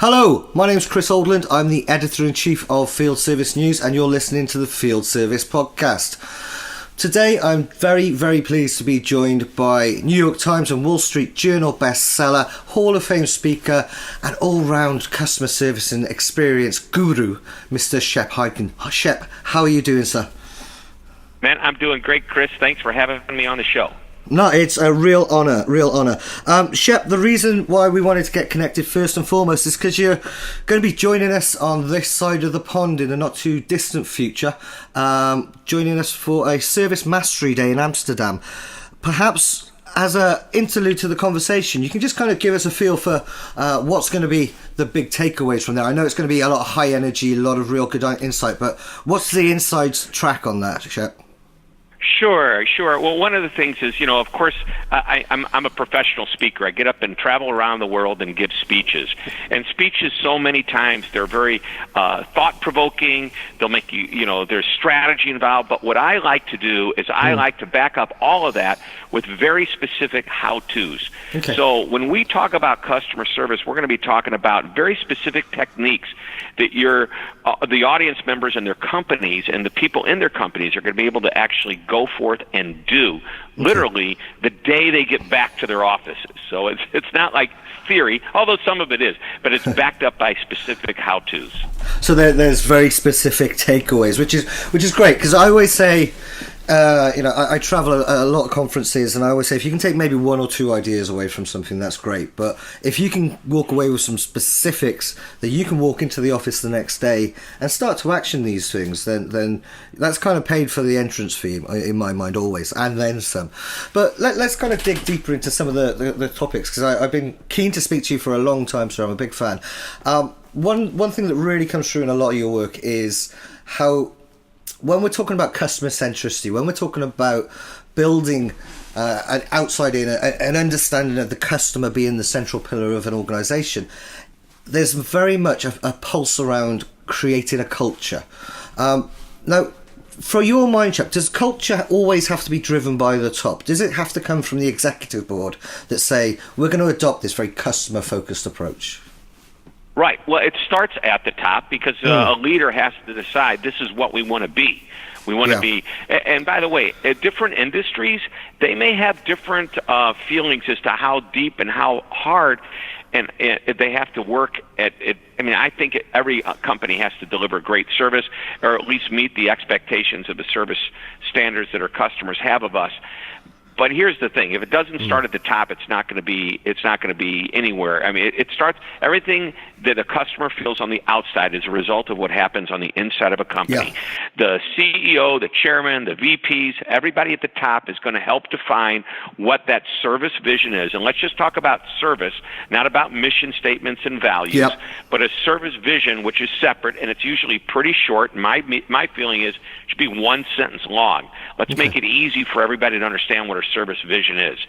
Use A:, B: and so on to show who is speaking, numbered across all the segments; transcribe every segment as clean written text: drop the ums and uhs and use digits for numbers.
A: Hello, my name's Kris Oldland. I'm the editor-in-chief of FieldServiceNews, and you're listening to the Field Service Podcast. Today, I'm very, very pleased to be joined by New York Times and Wall Street Journal bestseller, Hall of Fame speaker, and all-round customer service and experience guru, Mr. Shep Hyken. Shep, how are you doing, sir?
B: Man, I'm doing great, Kris. Thanks for having me on the show.
A: No, it's a real honour, Shep, the reason why we wanted to get connected first and foremost is because you're going to be joining us on this side of the pond in a not too distant future, joining us for a Service Mastery Day in Amsterdam. Perhaps as an interlude to the conversation, you can just kind of give us a feel for what's going to be the big takeaways from there. I know it's going to be a lot of high energy, a lot of real good insight, but what's the inside track on that, Shep?
B: Sure. Well, one of the things is, of course, I'm a professional speaker. I get up and travel around the world and give speeches. And speeches, so many times, they're very thought-provoking. They'll make you, there's strategy involved. But what I like to do is I like to back up all of that with very specific how-tos. Okay. So when we talk about customer service, we're going to be talking about very specific techniques that the audience members and their companies and the people in their companies are going to be able to actually go forth and do literally the day they get back to their offices. So it's not like theory, although some of it is, but it's backed up by specific how-tos.
A: So there's very specific takeaways, which is great, because I always say, I travel a lot of conferences, and I always say if you can take maybe one or two ideas away from something, that's great. But if you can walk away with some specifics that you can walk into the office the next day and start to action these things, then that's kind of paid for the entrance fee in my mind always, and then some. But let's kind of dig deeper into some of the topics, because I've been keen to speak to you for a long time, so I'm a big fan. One thing that really comes through in a lot of your work is how, when we're talking about customer centricity, when we're talking about building an outside in, an understanding of the customer being the central pillar of an organization, there's very much a pulse around creating a culture. Now, for your mind, Shep, does culture always have to be driven by the top? Does it have to come from the executive board that say, we're going to adopt this very customer-focused approach?
B: Right. Well, it starts at the top, because a leader has to decide this is what we want to be. We want to be, and by the way, different industries, they may have different feelings as to how deep and how hard and they have to work at it. I mean, I think every company has to deliver great service, or at least meet the expectations of the service standards that our customers have of us. But here's the thing: if it doesn't start at the top, it's not going to be anywhere. I mean, it starts, everything that a customer feels on the outside is a result of what happens on the inside of a company. Yeah. The CEO, the chairman, the VPs, everybody at the top is going to help define what that service vision is. And let's just talk about service, not about mission statements and values, but a service vision, which is separate, and it's usually pretty short. My feeling is it should be one sentence long. Let's make it easy for everybody to understand what our service vision is.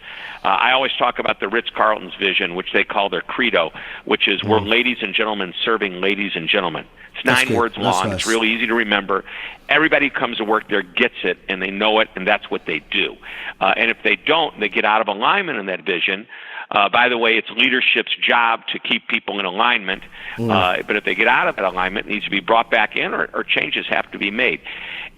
B: I always talk about the Ritz-Carlton's vision, which they call their credo, which is we're ladies and gentlemen serving ladies and gentlemen. It's 9 words long. Nice. It's really easy to remember. Everybody who comes to work there gets it, and they know it, and that's what they do. And if they don't, they get out of alignment in that vision. By the way, it's leadership's job to keep people in alignment. But if they get out of that alignment, it needs to be brought back in, or changes have to be made.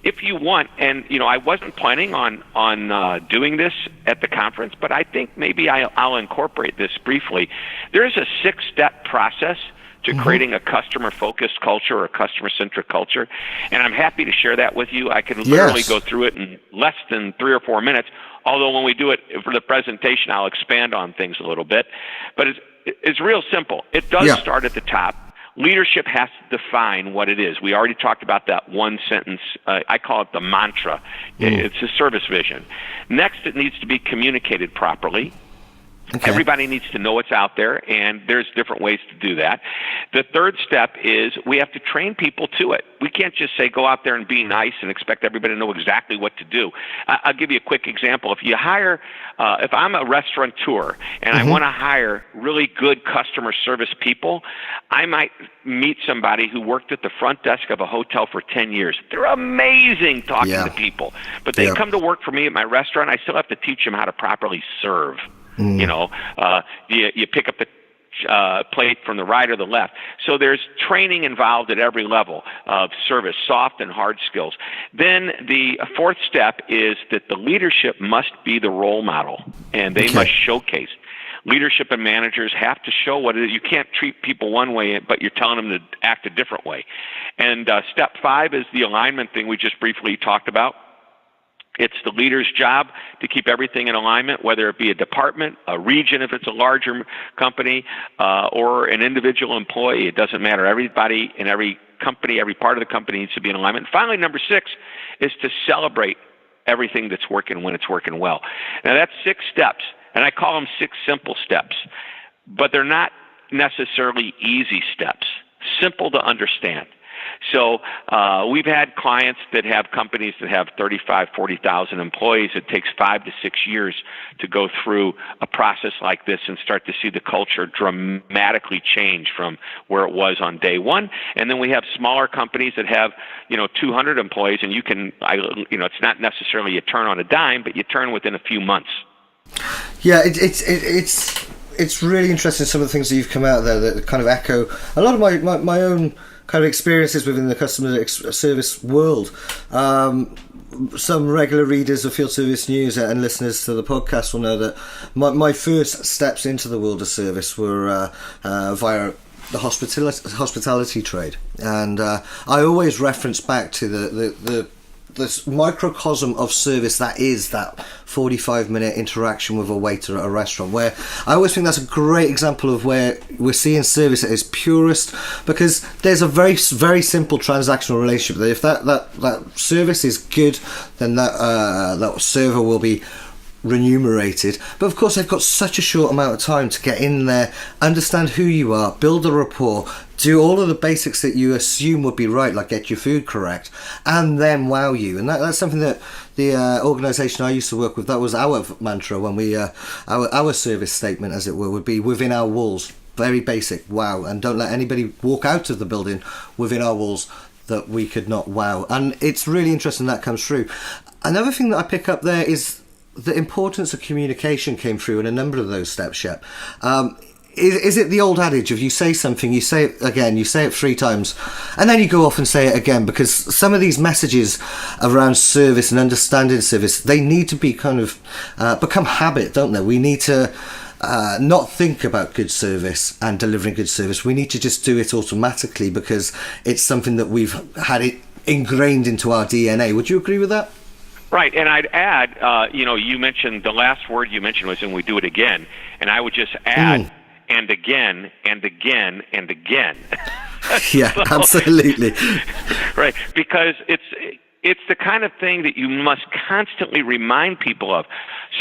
B: If you want, and I wasn't planning on doing this at the conference, but I think maybe I'll incorporate this briefly. There's a 6-step process to creating a customer-focused culture or a customer-centric culture, and I'm happy to share that with you. I can literally go through it in less than 3 or 4 minutes, although when we do it for the presentation, I'll expand on things a little bit. But it's real simple. It does start at the top. Leadership has to define what it is. We already talked about that one sentence. I call it the mantra. It's a service vision. Next, it needs to be communicated properly. Okay. Everybody needs to know what's out there, and there's different ways to do that. The third step is we have to train people to it. We can't just say go out there and be nice and expect everybody to know exactly what to do. I'll give you a quick example. If you hire, if I'm a restaurateur and I want to hire really good customer service people, I might meet somebody who worked at the front desk of a hotel for 10 years. They're amazing talking to people, but they come to work for me at my restaurant. I still have to teach them how to properly serve. You pick up the plate from the right or the left. So there's training involved at every level of service, soft and hard skills. Then the fourth step is that the leadership must be the role model, and they must showcase. Leadership and managers have to show what it is. You can't treat people one way, but you're telling them to act a different way. And step 5 is the alignment thing we just briefly talked about. It's the leader's job to keep everything in alignment, whether it be a department, a region if it's a larger company, or an individual employee. It doesn't matter. Everybody in every company, every part of the company needs to be in alignment. And finally, number 6 is to celebrate everything that's working when it's working well. Now, that's 6 steps, and I call them 6 simple steps, but they're not necessarily easy steps, simple to understand. So we've had clients that have companies that have 35, 40,000 employees. It takes 5 to 6 years to go through a process like this and start to see the culture dramatically change from where it was on day one. And then we have smaller companies that have, 200 employees, and it's not necessarily you turn on a dime, but you turn within a few months.
A: Yeah, it's really interesting, some of the things that you've come out there that kind of echo a lot of my own kind of experiences within the customer service world. Some regular readers of FieldServiceNews and listeners to the podcast will know that my first steps into the world of service were via the hospitality trade, and I always reference back to this microcosm of service that is that 45-minute interaction with a waiter at a restaurant, where I always think that's a great example of where we're seeing service at its purest, because there's a very, very simple transactional relationship that if that service is good, then that server will be remunerated. But of course they've got such a short amount of time to get in there, understand who you are, build a rapport, do all of the basics that you assume would be right, like get your food correct, and then wow you. And that's something that the organisation I used to work with, that was our mantra when we our service statement, as it were, would be within our walls. Very basic, wow, and don't let anybody walk out of the building within our walls that we could not wow. And it's really interesting that comes through. Another thing that I pick up there is the importance of communication came through in a number of those steps, Shep. Is it the old adage of you say something, you say it again, you say it 3 times, and then you go off and say it again? Because some of these messages around service and understanding service, they need to be kind of become habit, don't they? We need to not think about good service and delivering good service. We need to just do it automatically because it's something that we've had it ingrained into our DNA. Would you agree with that?
B: Right, and I'd add, you mentioned the last word you mentioned was, and we do it again, and I would just add, and again, and again, and again.
A: Yeah, so, absolutely.
B: Right, because it's the kind of thing that you must constantly remind people of.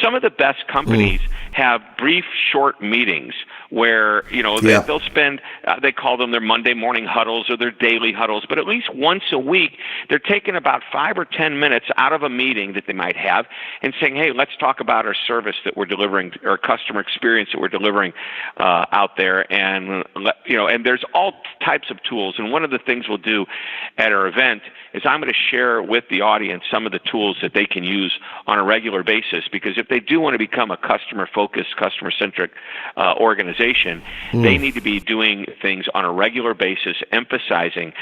B: Some of the best companies have brief, short meetings where, they'll spend, they call them their Monday morning huddles or their daily huddles, but at least once a week, they're taking about 5 or 10 minutes out of a meeting that they might have and saying, hey, let's talk about our service that we're delivering, or customer experience that we're delivering out there. And, and there's all types of tools. And one of the things we'll do at our event is I'm going to share with the audience some of the tools that they can use on a regular basis, because if they do want to become a customer-focused, customer-centric organization, they need to be doing things on a regular basis, emphasizing.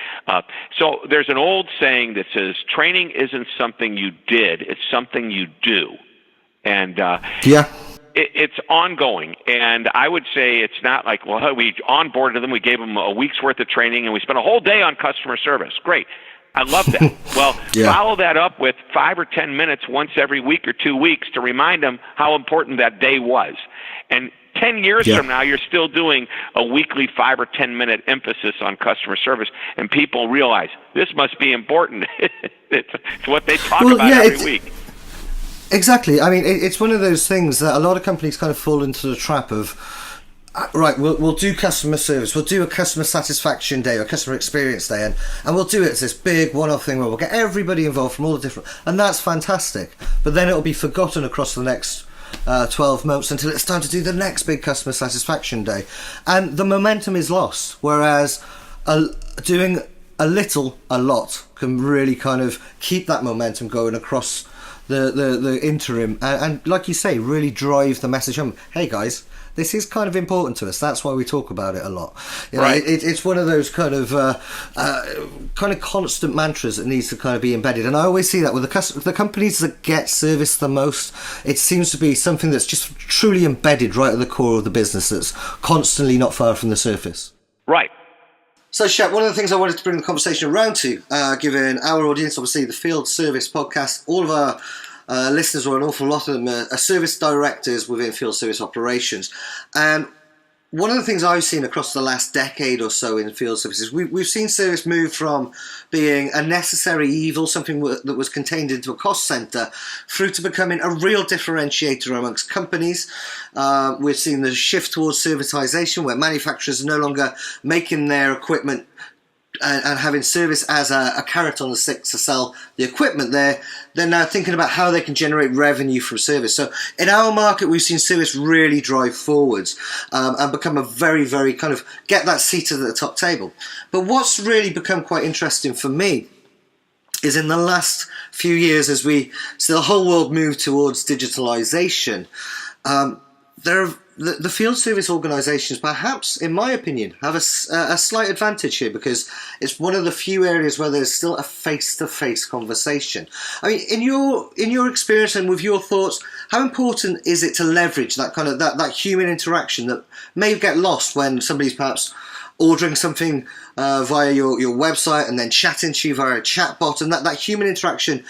B: So there's an old saying that says, training isn't something you did, it's something you do. And it's ongoing. And I would say it's not like, well, we onboarded them, we gave them a week's worth of training, and we spent a whole day on customer service. Great. I love that. Well, follow that up with 5 or 10 minutes once every week or 2 weeks to remind them how important that day was. And 10 years from now, you're still doing a weekly 5 or 10 minute emphasis on customer service, and people realize this must be important. It's what they talk about every week.
A: Exactly. I mean, it's one of those things that a lot of companies kind of fall into the trap of, right, we'll do customer service, we'll do a customer satisfaction day or a customer experience day, and we'll do it as this big one-off thing where we'll get everybody involved from all the different, and that's fantastic. But then it'll be forgotten across the next 12 months until it's time to do the next big customer satisfaction day, and the momentum is lost. Whereas doing a lot can really kind of keep that momentum going across the interim, and like you say, really drive the message home. Hey guys, this is kind of important to us. That's why we talk about it a lot. You know,
B: right.
A: It's one of those kind of constant mantras that needs to kind of be embedded. And I always see that with the companies that get service the most, it seems to be something that's just truly embedded right at the core of the business, that's constantly not far from the surface.
B: Right.
A: So, Shep, one of the things I wanted to bring the conversation around to, given our audience, obviously the Field Service podcast, all of our listeners, or an awful lot of them, are service directors within field service operations. And one of the things I've seen across the last decade or so in field services, we've seen service move from being a necessary evil, something that was contained into a cost centre, through to becoming a real differentiator amongst companies. We've seen the shift towards servitization, where manufacturers are no longer making their equipment and having service as a carrot on the stick to sell the equipment. They're now thinking about how they can generate revenue from service. So in our market, we've seen service really drive forwards and become a very, very kind of get that seat at the top table. But what's really become quite interesting for me is in the last few years, as we see the whole world move towards digitalization, the field service organisations, perhaps, in my opinion, have a slight advantage here, because it's one of the few areas where there's still a face-to-face conversation. I mean, in your experience and with your thoughts, how important is it to leverage that kind of that human interaction that may get lost when somebody's perhaps ordering something via your website and then chatting to you via a chatbot, and that human interaction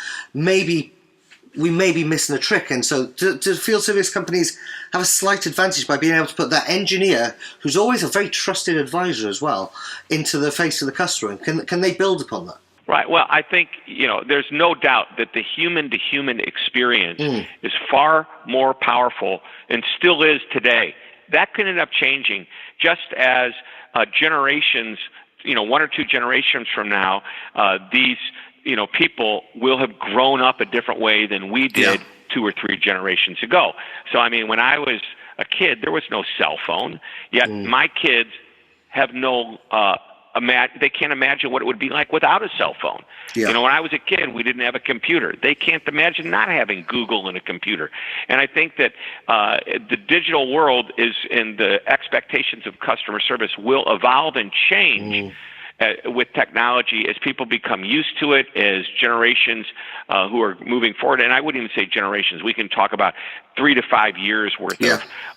A: we may be missing a trick. And so do field service companies have a slight advantage by being able to put that engineer, who's always a very trusted advisor as well, into the face of the customer? And can they build upon that?
B: Right. Well, I think, there's no doubt that the human-to-human experience is far more powerful, and still is today. That can end up changing, just as generations, 1 or 2 generations from now, these people will have grown up a different way than we did 2 or 3 generations ago. So, I mean, when I was a kid, there was no cell phone, yet my kids have no, they can't imagine what it would be like without a cell phone. Yeah. When I was a kid, we didn't have a computer. They can't imagine not having Google and a computer. And I think that the digital world and the expectations of customer service will evolve and change with technology as people become used to it, as generations who are moving forward. And I wouldn't even say generations. We can talk about 3 to 5 years worth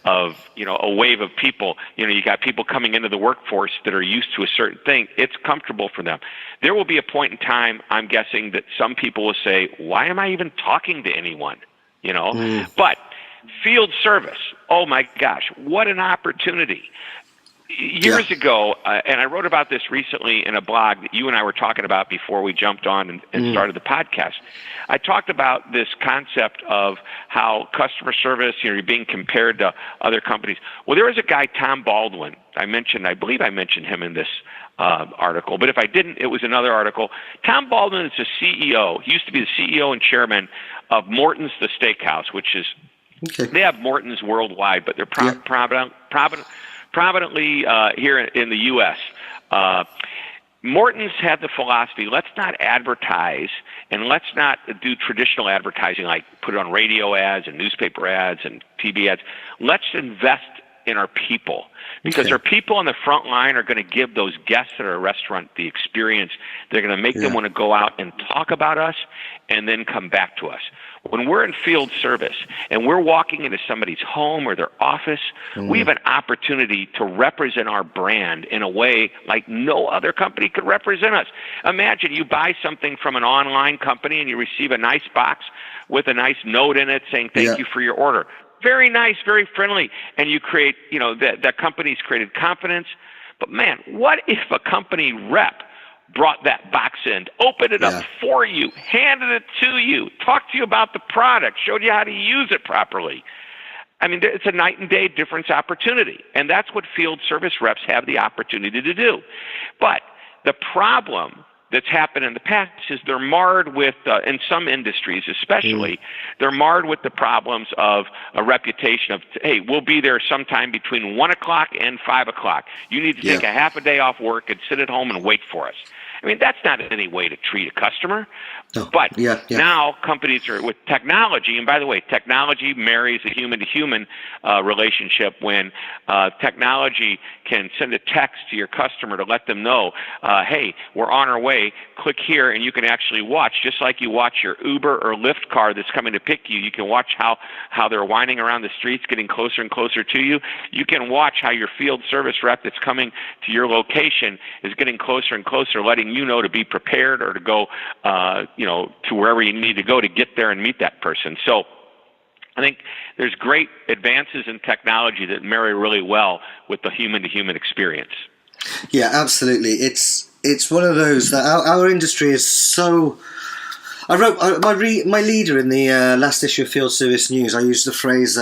B: of a wave of people. You got people coming into the workforce that are used to a certain thing. It's comfortable for them. There will be a point in time, I'm guessing, that some people will say, why am I even talking to anyone? But field service, oh my gosh, what an opportunity. Years ago, and I wrote about this recently in a blog that you and I were talking about before we jumped on and started the podcast. I talked about this concept of how customer service, you're being compared to other companies. Well, there was a guy, Tom Baldwin. I believe I mentioned him in this article, but if I didn't, it was another article. Tom Baldwin is the CEO. He used to be the CEO and chairman of Morton's the Steakhouse, which is, they have Morton's worldwide, but they're prominently here in the U.S. Morton's had the philosophy, let's not advertise, and let's not do traditional advertising like put it on radio ads and newspaper ads and TV ads. Let's invest in our people, because our people on the front line are going to give those guests at our restaurant the experience. They're going to make them want to go out and talk about us and then come back to us. When we're in field service and we're walking into somebody's home or their office, we have an opportunity to represent our brand in a way like no other company could represent us. Imagine you buy something from an online company and you receive a nice box with a nice note in it saying thank you for your order. Very nice, very friendly, and you create, that company's created confidence. But man, what if a company rep brought that box in, opened it up for you, handed it to you, talked to you about the product, showed you how to use it properly? I mean, it's a night and day difference opportunity, and that's what field service reps have the opportunity to do. But the problem that's happened in the past is they're marred with, in some industries especially, they're marred with the problems of a reputation of, hey, we'll be there sometime between 1 o'clock and 5 o'clock. You need to take a half a day off work and sit at home and wait for us. I mean, that's not any way to treat a customer.
A: Oh,
B: But
A: yeah.
B: now companies are with technology, and by the way, technology marries a human-to-human relationship when technology can send a text to your customer to let them know, hey, we're on our way, click here, and you can actually watch, just like you watch your Uber or Lyft car that's coming to pick you. You can watch how they're winding around the streets, getting closer and closer to you. You can watch how your field service rep that's coming to your location is getting closer and closer, letting you know to be prepared or to go, to wherever you need to go to get there and meet that person. So I think there's great advances in technology that marry really well with the human-to-human experience.
A: Yeah, absolutely. It's one of those that our industry is so. I wrote my leader in the last issue of FieldServiceNews. I used the phrase,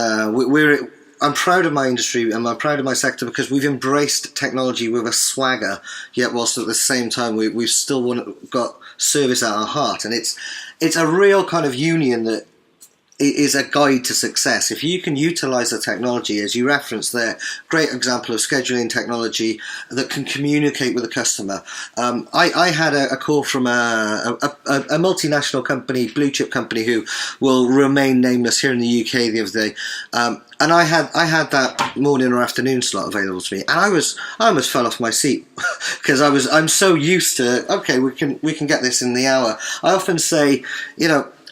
A: I'm proud of my industry and I'm proud of my sector because we've embraced technology with a swagger, yet whilst at the same time we've still got service at our heart. And it's a real kind of union that is a guide to success. If you can utilize the technology, as you referenced there, great example of scheduling technology that can communicate with the customer. I had a call from a multinational company, blue chip company, who will remain nameless here in the UK the other day. And I had that morning or afternoon slot available to me, and I almost fell off my seat because I'm so used to, okay, we can get this in the hour. I often say,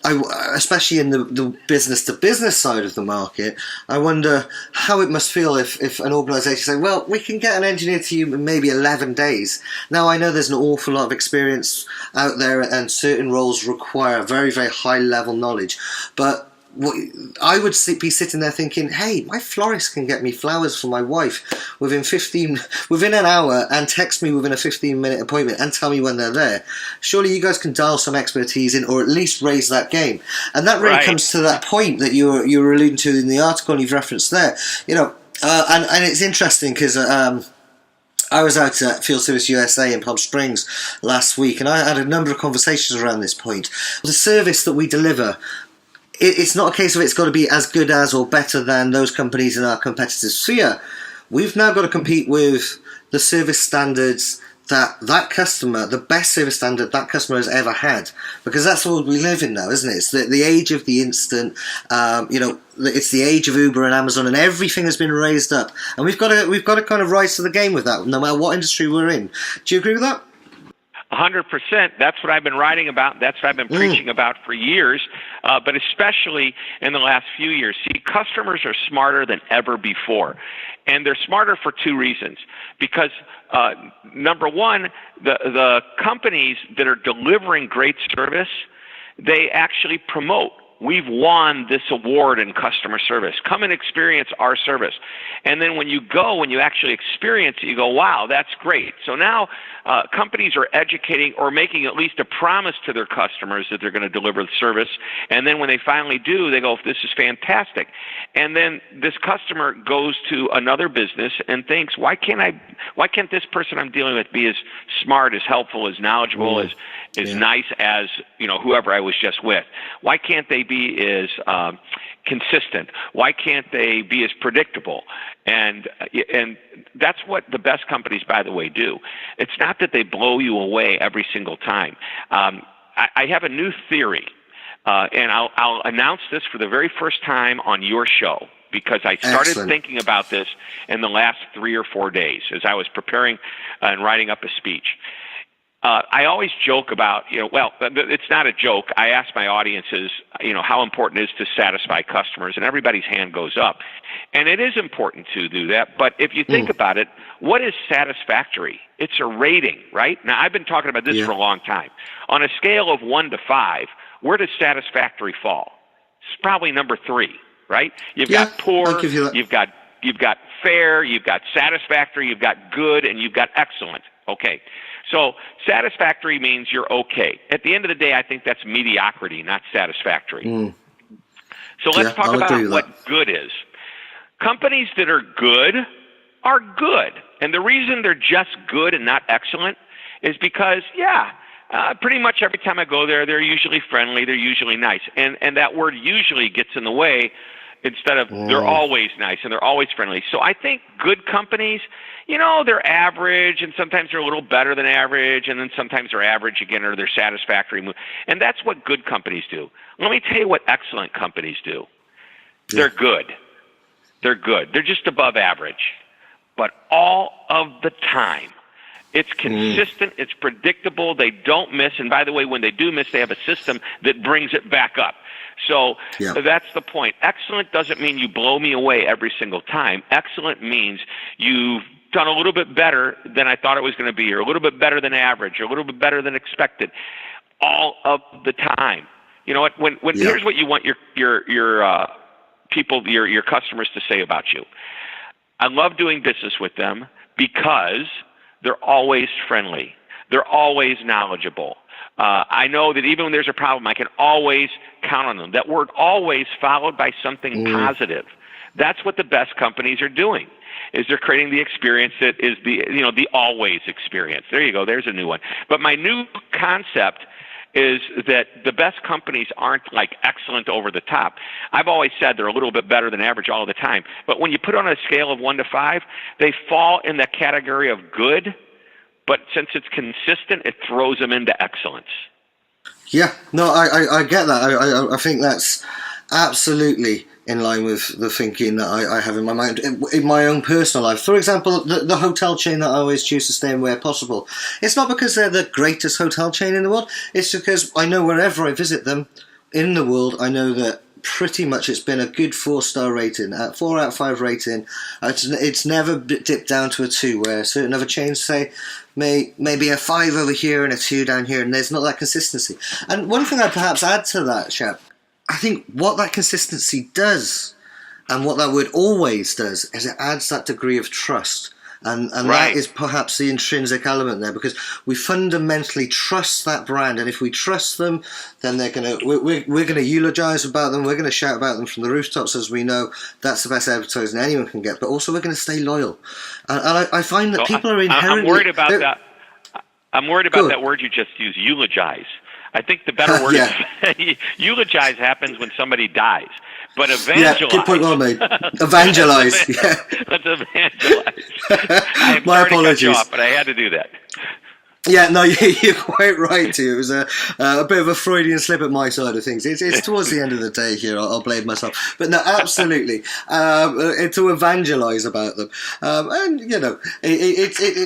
A: especially in the business-to-business side of the market, I wonder how it must feel if an organisation say, well, we can get an engineer to you in maybe 11 days. Now, I know there's an awful lot of experience out there and certain roles require very, very high-level knowledge, but I would be sitting there thinking, hey, my florist can get me flowers for my wife within an hour and text me within a 15-minute appointment and tell me when they're there. Surely you guys can dial some expertise in or at least raise that game. And that really comes to that point that you were alluding to in the article and you've referenced there. And it's interesting because I was out at Field Service USA in Palm Springs last week and I had a number of conversations around this point. The service that we deliver, it's not a case of it's got to be as good as or better than those companies in our competitive sphere. We've now got to compete with the service standards that customer, the best service standard that customer has ever had, because that's what we live in now, isn't it? It's the age of the instant. It's the age of Uber and Amazon, and everything has been raised up, and we've got to kind of rise to the game with that, no matter what industry we're in. Do you agree with that?
B: 100%. That's what I've been writing about. That's what I've been preaching about for years, but especially in the last few years. See, customers are smarter than ever before, and they're smarter for two reasons. Because number one, the companies that are delivering great service, they actually promote. We've won this award in customer service. Come and experience our service. And then when you actually experience it, you go, wow, that's great. So now companies are educating or making at least a promise to their customers that they're going to deliver the service. And then when they finally do, they go, this is fantastic. And then this customer goes to another business and thinks, why can't this person I'm dealing with be as smart, as helpful, as knowledgeable, as nice as whoever I was just with? Why can't they be as consistent? Why can't they be as predictable? And that's what the best companies, by the way, do. It's not that they blow you away every single time. I have a new theory, and I'll announce this for the very first time on your show, because I started thinking about this in the last 3 or 4 days as I was preparing and writing up a speech. I always joke about, it's not a joke. I ask my audiences, how important it is to satisfy customers, and everybody's hand goes up. And it is important to do that, but if you think about it, what is satisfactory? It's a rating, right? Now, I've been talking about this for a long time. On a scale of 1 to 5, where does satisfactory fall? It's probably number 3, right? You've got poor, you've got fair, you've got satisfactory, you've got good, and you've got excellent. Okay. So satisfactory means you're okay. At the end of the day, I think that's mediocrity, not satisfactory. So let's talk about what good is. Companies that are good. And the reason they're just good and not excellent is because, pretty much every time I go there, they're usually friendly, they're usually nice. And that word usually gets in the way instead of they're always nice and they're always friendly. So I think good companies, they're average, and sometimes they're a little better than average, and then sometimes they're average again, or they're satisfactory. And that's what good companies do. Let me tell you what excellent companies do. They're good. They're good. They're just above average. But all of the time, it's consistent, it's predictable, they don't miss, and by the way, when they do miss, they have a system that brings it back up. So that's the point. Excellent doesn't mean you blow me away every single time. Excellent means you've done a little bit better than I thought it was going to be, or a little bit better than average, or a little bit better than expected, all of the time. You know what? When here's what you want your people, your customers to say about you. I love doing business with them because they're always friendly. They're always knowledgeable. I know that even when there's a problem, I can always count on them. That word always followed by something positive. That's what the best companies are doing, is they're creating the experience that is the always experience. There you go. There's a new one. But my new concept is that the best companies aren't like excellent over the top. I've always said they're a little bit better than average all the time. But when you put on a scale of 1 to 5, they fall in the category of good, but since it's consistent, it throws them into excellence.
A: Yeah, no, I get that. I think that's absolutely in line with the thinking that I have in my mind in my own personal life. For example, the hotel chain that I always choose to stay in where possible. It's not because they're the greatest hotel chain in the world. It's because I know wherever I visit them in the world, I know that pretty much it's been a good 4-star rating, 4 out of 5 rating. It's never dipped down to a 2, where certain other chains say maybe a 5 over here and a 2 down here, and there's not that consistency. And one thing I'd perhaps add to that, Shep, I think what that consistency does, and what that word always does, is it adds that degree of trust. And that is perhaps the intrinsic element there, because we fundamentally trust that brand, and if we trust them, then we're gonna eulogize about them, we're gonna shout about them from the rooftops, as we know that's the best advertising anyone can get. But also we're gonna stay loyal, and I find that people are inherently.
B: I'm worried about that. I'm worried about that word you just used, eulogize. I think the better word is eulogize happens when somebody dies. But evangelize. Yeah, good point well made. Evangelize. Let's evangelize. I'm
A: My
B: sorry
A: apologies.
B: To cut you off, but I had to do that.
A: Yeah, no, you're quite right too. It was a bit of a Freudian slip at my side of things. It's towards the end of the day here. I'll blame myself, but no, absolutely to evangelise about them, and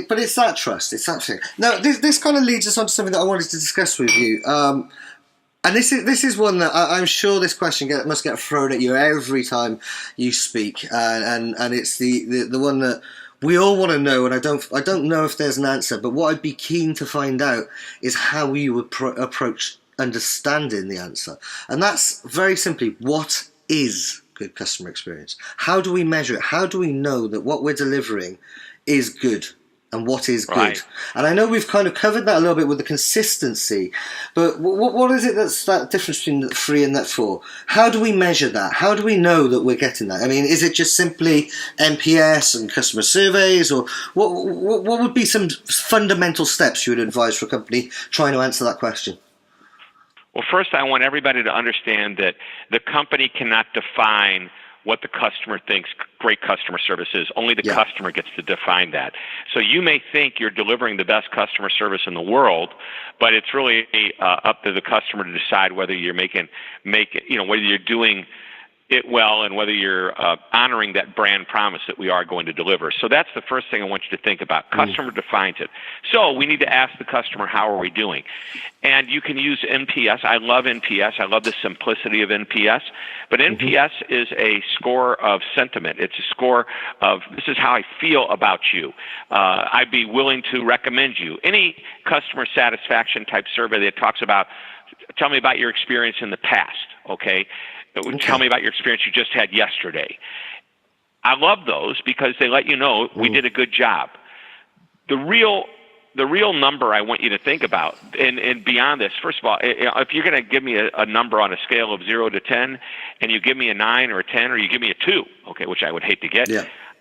A: but it's that trust. It's that thing. Now, this kind of leads us on to something that I wanted to discuss with you. And this is one that I'm sure this question must get thrown at you every time you speak, and it's the one that we all want to know, and I don't know if there's an answer, but what I'd be keen to find out is how you would approach understanding the answer. And that's very simply, what is good customer experience? How do we measure it? How do we know that what we're delivering is good? And what is good? Right. And I know we've kind of covered that a little bit with the consistency, but what is it that's that difference between that 3 and that 4? How do we measure that? How do we know that we're getting that? I mean, is it just simply NPS and customer surveys, or what would be some fundamental steps you would advise for a company trying to answer that question?
B: Well, first, I want everybody to understand that the company cannot define what the customer thinks great customer service is. Only the customer gets to define that. So you may think you're delivering the best customer service in the world, but it's really up to the customer to decide whether you're whether you're doing it well, and whether you're honoring that brand promise that we are going to deliver. So that's the first thing I want you to think about. Customer defines it. So we need to ask the customer, how are we doing? And you can use NPS. I love NPS. I love the simplicity of NPS. But NPS is a score of sentiment. It's a score of, this is how I feel about you. I'd be willing to recommend you. Any customer satisfaction type survey that talks about, tell me about your experience in the past, okay? Tell me about your experience you just had yesterday. I love those because they let you know we did a good job. The real number I want you to think about, and beyond this, first of all, if you're going to give me a number on a scale of 0 to 10, and you give me a 9 or a 10, or you give me a 2, okay, which I would hate to get,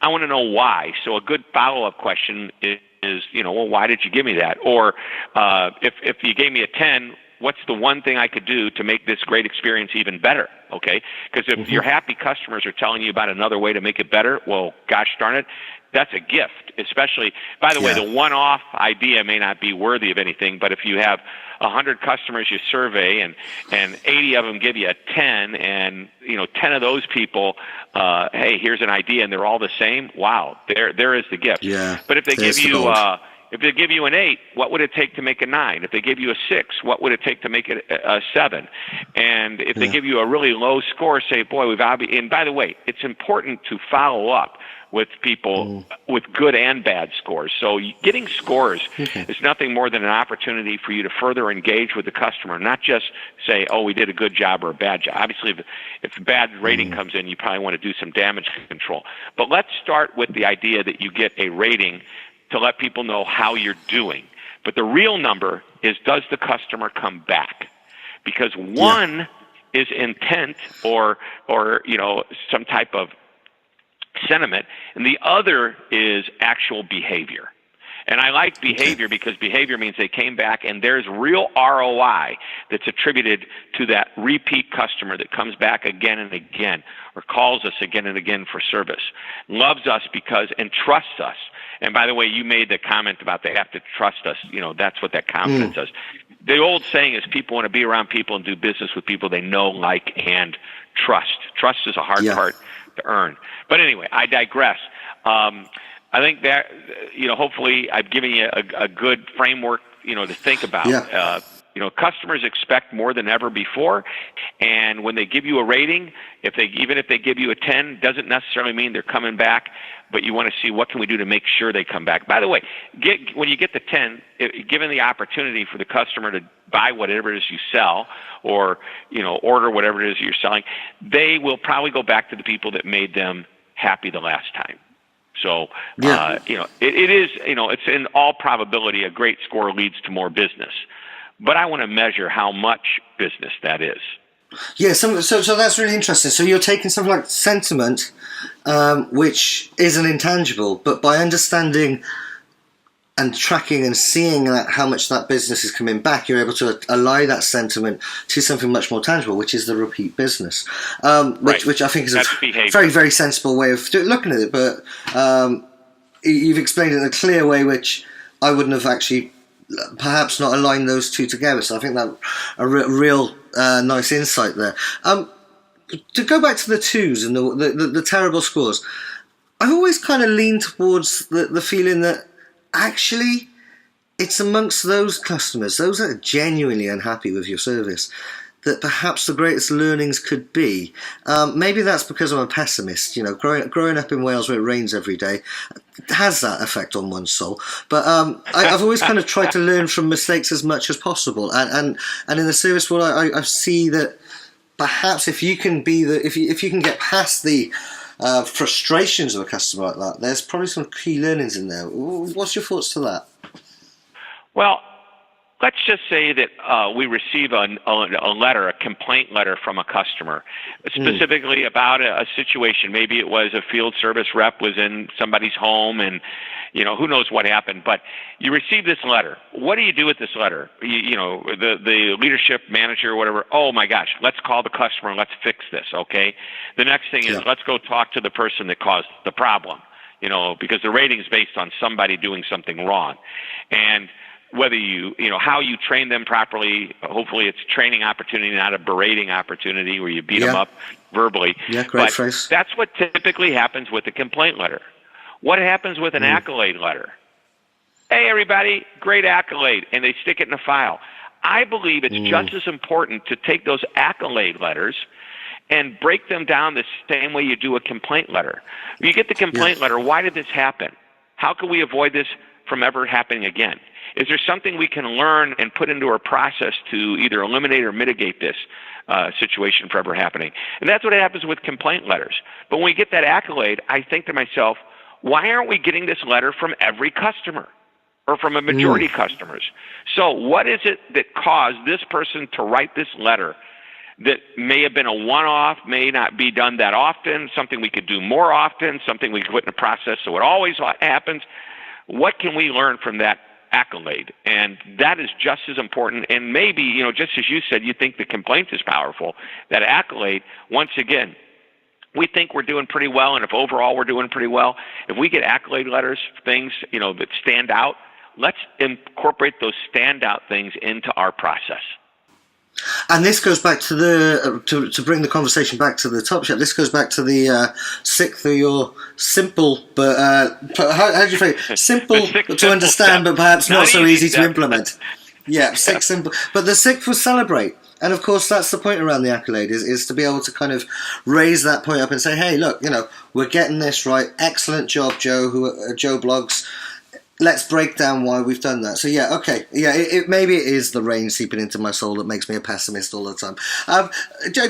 B: I want to know why. So a good follow-up question is, well, why did you give me that? Or if you gave me a 10, what's the one thing I could do to make this great experience even better, okay? Because if your happy customers are telling you about another way to make it better, well, gosh darn it, that's a gift. Especially, by the way, the one-off idea may not be worthy of anything, but if you have 100 customers you survey and 80 of them give you a 10, and 10 of those people, hey, here's an idea, and they're all the same. Wow, there is the gift.
A: Yeah.
B: But if they give you if they give you an 8, what would it take to make a 9? If they give you a 6, what would it take to make it a 7? And if they give you a really low score, say, boy, and by the way, it's important to follow up with people with good and bad scores. So getting scores is nothing more than an opportunity for you to further engage with the customer, not just say, oh, we did a good job or a bad job. Obviously, if a bad rating comes in, you probably want to do some damage control. But let's start with the idea that you get a rating to let people know how you're doing. But the real number is, does the customer come back? Because one is intent or some type of sentiment, and the other is actual behavior. And I like behavior because behavior means they came back, and there's real ROI that's attributed to that repeat customer that comes back again and again, or calls us again and again for service, loves us and trusts us. And by the way, you made the comment about they have to trust us. That's what that confidence does. The old saying is people want to be around people and do business with people they know, like, and trust. Trust is a hard part to earn. But anyway, I digress. I think that, hopefully I've given you a good framework, to think about. Customers expect more than ever before, and when they give you a rating, even if they give you a 10, doesn't necessarily mean they're coming back, but you want to see what can we do to make sure they come back. By the way, when you get the 10, given the opportunity for the customer to buy whatever it is you sell, or order whatever it is you're selling, they will probably go back to the people that made them happy the last time. So, it is, it's in all probability a great score leads to more business. But I want to measure how much business that is.
A: Yeah, so that's really interesting. So you're taking something like sentiment, which is an intangible, but by understanding and tracking and seeing how much that business is coming back, you're able to ally that sentiment to something much more tangible, which is the repeat business, which I think is a very, very sensible way of looking at it. But you've explained it in a clear way, which I wouldn't have actually perhaps not aligned those two together. So I think that a real nice insight there. To go back to the 2s and the terrible scores, I've always kind of leaned towards the feeling that actually it's amongst those customers, those that are genuinely unhappy with your service, that perhaps the greatest learnings could be. Maybe that's because I'm a pessimist. Growing up in Wales where it rains every day has that effect on one's soul. But I've always kind of tried to learn from mistakes as much as possible. And in the service world, I see that perhaps if you can if you can get past the frustrations of a customer like that, there's probably some key learnings in there. What's your thoughts to that?
B: Well, let's just say that we receive a letter, a complaint letter from a customer, specifically about a situation. Maybe it was a field service rep was in somebody's home, and who knows what happened. But you receive this letter. What do you do with this letter? The leadership manager or whatever. Oh my gosh, let's call the customer and let's fix this. Okay. The next thing is let's go talk to the person that caused the problem. Because the rating is based on somebody doing something wrong, and whether how you train them properly, hopefully it's a training opportunity, not a berating opportunity where you beat them up verbally.
A: Yeah, great phrase.
B: That's what typically happens with a complaint letter. What happens with an accolade letter? Hey, everybody, great accolade, and they stick it in a file. I believe it's just as important to take those accolade letters and break them down the same way you do a complaint letter. You get the complaint letter, why did this happen? How can we avoid this from ever happening again? Is there something we can learn and put into our process to either eliminate or mitigate this situation from ever happening? And that's what happens with complaint letters. But when we get that accolade, I think to myself, why aren't we getting this letter from every customer or from a majority of customers? So what is it that caused this person to write this letter that may have been a one-off, may not be done that often, something we could do more often, something we could put in a process so it always happens? What can we learn from that Accolade, and that is just as important. And maybe, just as you said, you think the complaint is powerful. That Accolade, once again, we think we're doing pretty well, and if overall we're doing pretty well, if we get accolade letters, things that stand out, let's incorporate those standout things into our process.
A: And this goes back to the to bring the conversation back to the top chef. This goes back to the sick through your simple, but how do you phrase it? Simple to understand, but perhaps not so easy to implement. Yeah, sick, simple, but the sick will celebrate. And of course, that's the point around the accolade is to be able to kind of raise that point up and say, hey, look, we're getting this right. Excellent job, Joe. Joe Blogs. Let's break down why we've done that. So yeah, okay, yeah. Maybe it is the rain seeping into my soul that makes me a pessimist all the time.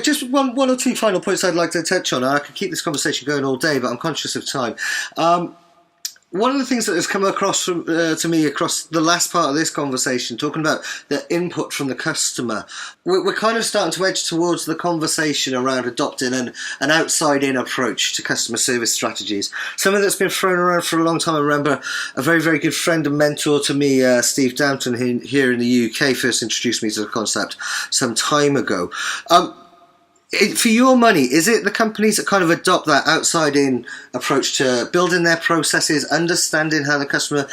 A: Just one or two final points I'd like to touch on. I could keep this conversation going all day, but I'm conscious of time. One of the things that has come across to me across the last part of this conversation, talking about the input from the customer, we're kind of starting to edge towards the conversation around adopting an outside-in approach to customer service strategies. Something that's been thrown around for a long time. I remember a very, very good friend and mentor to me, Steve Downton, here in the UK, first introduced me to the concept some time ago. For your money, is it the companies that kind of adopt that outside-in approach to building their processes, understanding how the customer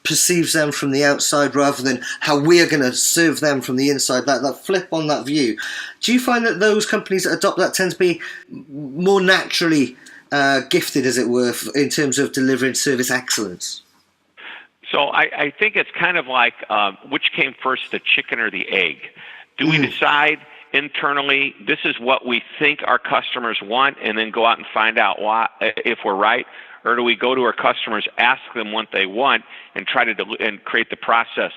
A: perceives them from the outside rather than how we are going to serve them from the inside, that flip on that view? Do you find that those companies that adopt that tend to be more naturally gifted, as it were, in terms of delivering service excellence?
B: So I think it's kind of like which came first, the chicken or the egg? Do we decide internally, this is what we think our customers want, and then go out and find out why, if we're right? Or do we go to our customers, ask them what they want, and try to and create the process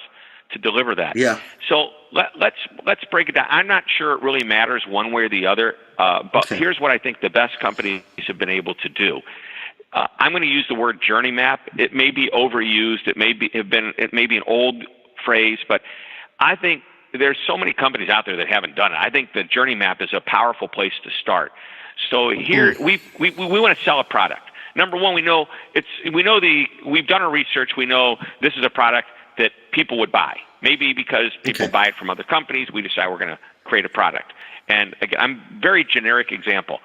B: to deliver that?
A: Yeah.
B: So let's break it down. I'm not sure it really matters one way or the other, but here's what I think the best companies have been able to do. I'm going to use the word journey map. It may be overused. It may be an old phrase, but I think there's so many companies out there that haven't done it. I think the journey map is a powerful place to start. So here we want to sell a product. Number one, we've done our research. We know this is a product that people would buy. Maybe because people buy it from other companies, we decide we're going to create a product. And again, I'm very generic example.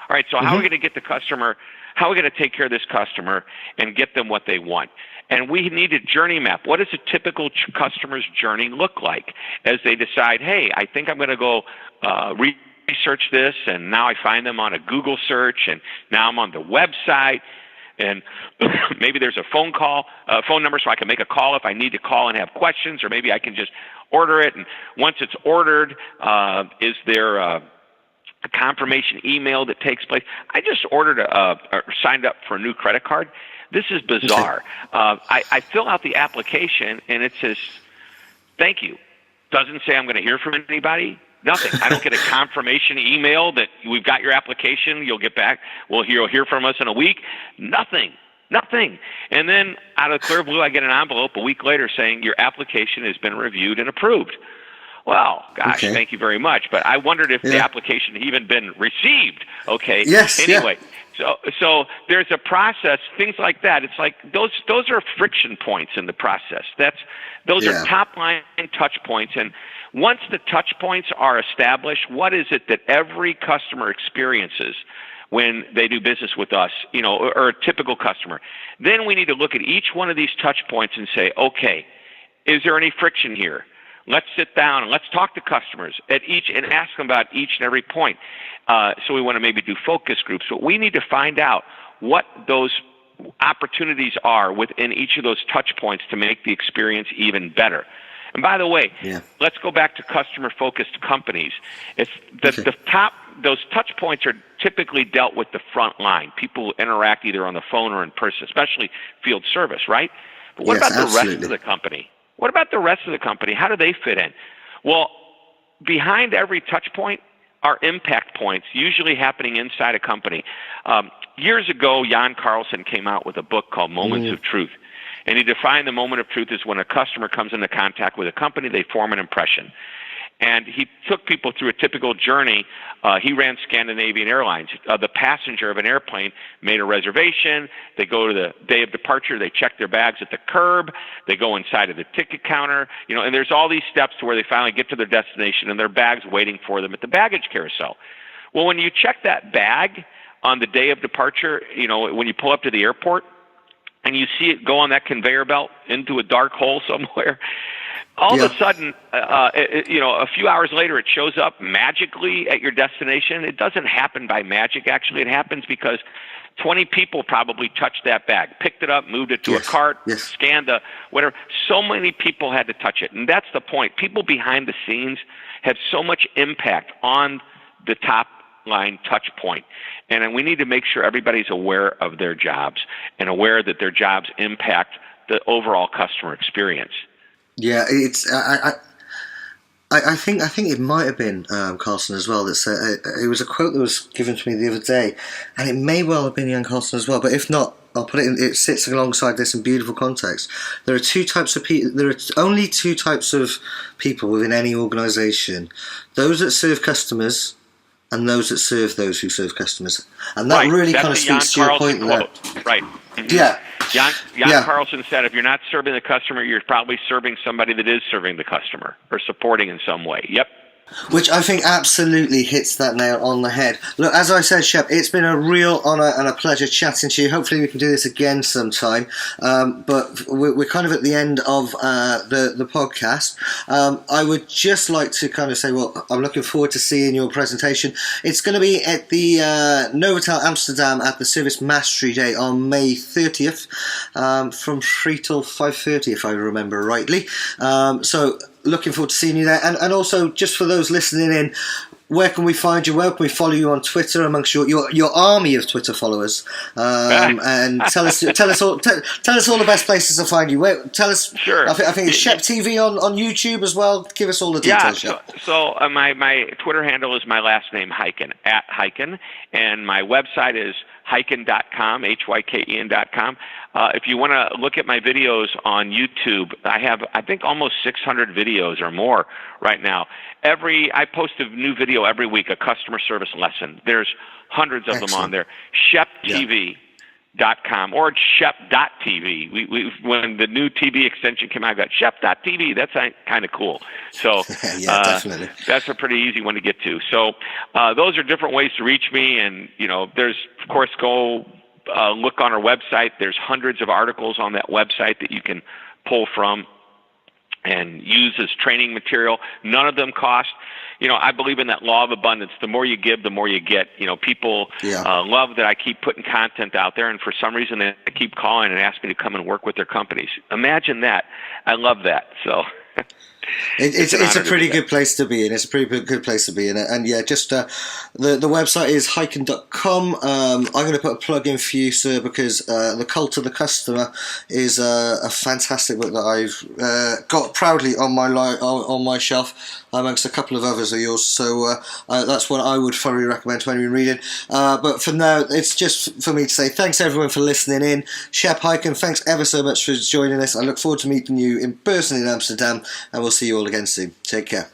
B: All right, so how are we going to get the customer? How are we going to take care of this customer and get them what they want? And we need a journey map. What does a typical customer's journey look like as they decide, hey, I think I'm going to go research this, and now I find them on a Google search, and now I'm on the website, and maybe there's a phone number so I can make a call if I need to call and have questions, or maybe I can just order it. And once it's ordered, is there a confirmation email that takes place? I just ordered or signed up for a new credit card. This is bizarre. I fill out the application, and it says, thank you. Doesn't say I'm going to hear from anybody. Nothing. I don't get a confirmation email that we've got your application. You'll get back. You'll hear from us in a week. Nothing. And then out of the clear blue, I get an envelope a week later saying your application has been reviewed and approved. Well, gosh, thank you very much. But I wondered if the application had even been received. Okay.
A: Yes.
B: Anyway. Yeah. So there's a process, things like that. It's like those are friction points in the process. Those are top line touch points. And once the touch points are established, what is it that every customer experiences when they do business with us, or a typical customer? Then we need to look at each one of these touch points and say, okay, is there any friction here? Let's sit down and let's talk to customers at each and ask them about each and every point. So we want to maybe do focus groups, but we need to find out what those opportunities are within each of those touch points to make the experience even better. And by the way, let's go back to customer-focused companies. It's those touch points are typically dealt with the front line. People interact either on the phone or in person, especially field service, right? But what about the rest of the company? What about the rest of the company? How do they fit in? Well, behind every touch point are impact points, usually happening inside a company. Years ago, Jan Carlson came out with a book called Moments of Truth. And he defined the moment of truth as when a customer comes into contact with a company, they form an impression. and he took people through a typical journey. He ran Scandinavian Airlines. The passenger of an airplane made a reservation. They go to the day of departure. They check their bags at the curb. They go inside of the ticket counter. And there's all these steps to where they finally get to their destination, and their bag's waiting for them at the baggage carousel. Well, when you check that bag on the day of departure, when you pull up to the airport, and you see it go on that conveyor belt into a dark hole somewhere, all of a sudden, a few hours later, it shows up magically at your destination. It doesn't happen by magic, actually. It happens because 20 people probably touched that bag, picked it up, moved it to a cart, scanned the whatever. So many people had to touch it. And that's the point. People behind the scenes have so much impact on the top line touch point. And we need to make sure everybody's aware of their jobs and aware that their jobs impact the overall customer experience.
A: Yeah, it's I think it might have been Carlson as well. It was a quote that was given to me the other day, and it may well have been Jan Carlson as well. But if not, I'll put it in. It sits alongside this in beautiful context. There are two types of people. There are only two types of people within any organisation: those that serve customers, and those that serve those who serve customers. And that really kind of speaks to your point there.
B: Right. Mm-hmm.
A: Yeah.
B: Jan Carlson said, if you're not serving the customer, you're probably serving somebody that is serving the customer or supporting in some way. Yep.
A: Which I think absolutely hits that nail on the head. Look, as I said, Shep, it's been a real honour and a pleasure chatting to you. Hopefully we can do this again sometime. But we're kind of at the end of the podcast. I would just like to kind of say, well, I'm looking forward to seeing your presentation. It's going to be at the Novotel Amsterdam at the Service Mastery Day on May 30th from 3 till 5:30, if I remember rightly. So looking forward to seeing you there. And also, just for those listening in, where can we find you? Where can we follow you on Twitter amongst your army of Twitter followers? And tell us all the best places to find you. Tell us.
B: Sure.
A: I think it's Shep TV on YouTube as well. Give us all the details.
B: Yeah. So my Twitter handle is my last name, Hyken, @Hyken, and my website is Hyken.com, HYKEN.com. If you want to look at my videos on YouTube, I have, I think, almost 600 videos or more right now. I post a new video every week, a customer service lesson. There's hundreds of them on there. ShepTV.com or Shep.tv. When the new TV extension came out, I got Shep.tv. That's kind of cool. So
A: definitely.
B: That's a pretty easy one to get to. So those are different ways to reach me. And, there's, of course, go look on our website. There's hundreds of articles on that website that you can pull from and use as training material. None of them cost. I believe in that law of abundance. The more you give, the more you get. People love that I keep putting content out there, and for some reason they keep calling and asking me to come and work with their companies. Imagine that. I love that. So
A: it's a pretty good place to be in. It's a pretty good place to be in. And just the website is Hyken.com. I'm going to put a plug in for you, sir, because The Cult of the Customer is a fantastic book that I've got proudly on my shelf amongst a couple of others of yours. So that's what I would thoroughly recommend to anyone reading. But for now, it's just for me to say thanks everyone for listening in. Shep Hyken, thanks ever so much for joining us. I look forward to meeting you in person in Amsterdam, and we'll see you all again soon. Take care.